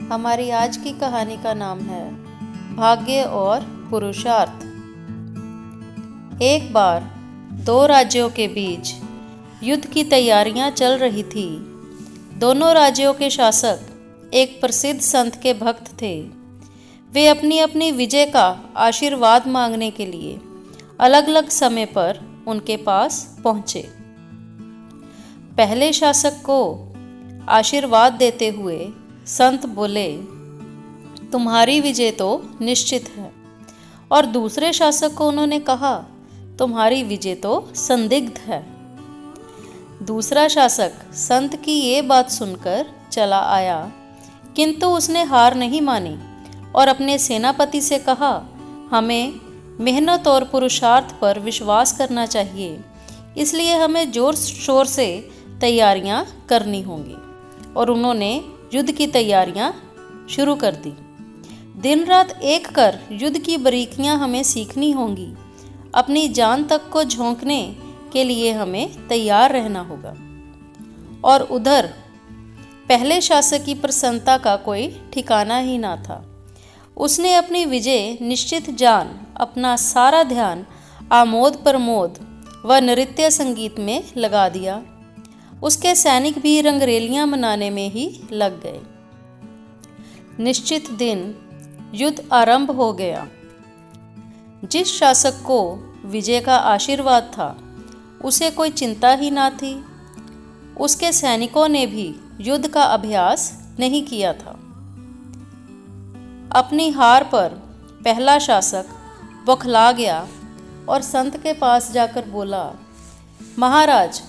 हमारी आज की कहानी का नाम है भाग्य और पुरुषार्थ। एक बार दो राज्यों के बीच युद्ध की तैयारियां चल रही थी। दोनों राज्यों के शासक एक प्रसिद्ध संत के भक्त थे। वे अपनी अपनी विजय का आशीर्वाद मांगने के लिए अलग अलग समय पर उनके पास पहुंचे। पहले शासक को आशीर्वाद देते हुए संत बोले, तुम्हारी विजय तो निश्चित है। और दूसरे शासक को उन्होंने कहा, तुम्हारी विजय तो संदिग्ध है। दूसरा शासक संत की ये बात सुनकर चला आया, किंतु उसने हार नहीं मानी और अपने सेनापति से कहा, हमें मेहनत और पुरुषार्थ पर विश्वास करना चाहिए, इसलिए हमें जोर शोर से तैयारियां करनी होंगी। और उन्होंने युद्ध की तैयारियां शुरू कर दी। दिन रात एक कर युद्ध की बारीकियां हमें सीखनी होंगी। अपनी जान तक को झोंकने के लिए हमें तैयार रहना होगा। और उधर पहले शासक की प्रसन्नता का कोई ठिकाना ही ना था। उसने अपनी विजय निश्चित जान अपना सारा ध्यान आमोद प्रमोद व नृत्य संगीत में लगा दिया। उसके सैनिक भी रंगरेलियां मनाने में ही लग गए। निश्चित दिन युद्ध आरंभ हो गया। जिस शासक को विजय का आशीर्वाद था, उसे कोई चिंता ही ना थी। उसके सैनिकों ने भी युद्ध का अभ्यास नहीं किया था। अपनी हार पर पहला शासक बौखला गया और संत के पास जाकर बोला, महाराज,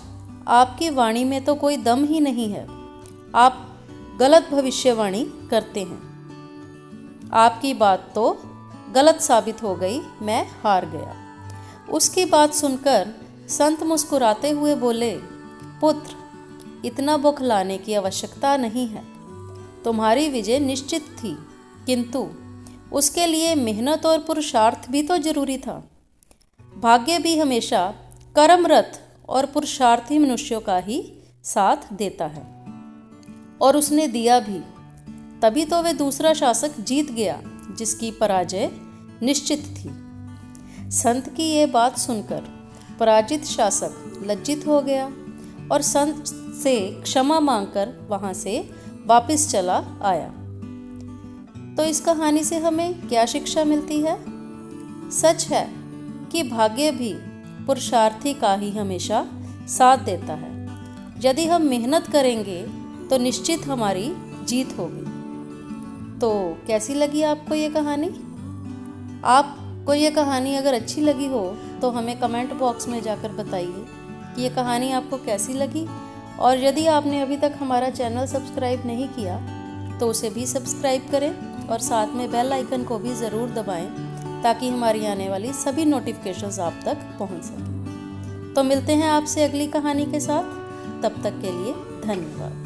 आपकी वाणी में तो कोई दम ही नहीं है। आप गलत भविष्यवाणी करते हैं। आपकी बात तो गलत साबित हो गई, मैं हार गया। उसकी बात सुनकर संत मुस्कुराते हुए बोले, पुत्र, इतना बौखलाने की आवश्यकता नहीं है। तुम्हारी विजय निश्चित थी, किंतु उसके लिए मेहनत और पुरुषार्थ भी तो जरूरी था। भाग्य भी हमेशा कर्मरत और पुरुषार्थी मनुष्यों का ही साथ देता है। और उसने दिया भी। तभी तो वे दूसरा शासक जीत गया, जिसकी पराजय निश्चित थी। संत की ये बात सुनकर पराजित शासक लज्जित हो गया और संत से क्षमा मांगकर वहां से वापस चला आया। तो इस कहानी से हमें क्या शिक्षा मिलती है? सच है कि भाग्य भी पुरुषार्थी का ही हमेशा साथ देता है। यदि हम मेहनत करेंगे तो निश्चित हमारी जीत होगी। तो कैसी लगी आपको ये कहानी? आपको ये कहानी अगर अच्छी लगी हो तो हमें कमेंट बॉक्स में जाकर बताइए कि ये कहानी आपको कैसी लगी। और यदि आपने अभी तक हमारा चैनल सब्सक्राइब नहीं किया तो उसे भी सब्सक्राइब करें और साथ में बेल आइकन को भी ज़रूर दबाएं, ताकि हमारी आने वाली सभी नोटिफिकेशंस आप तक पहुंच सकें। तो मिलते हैं आपसे अगली कहानी के साथ। तब तक के लिए धन्यवाद।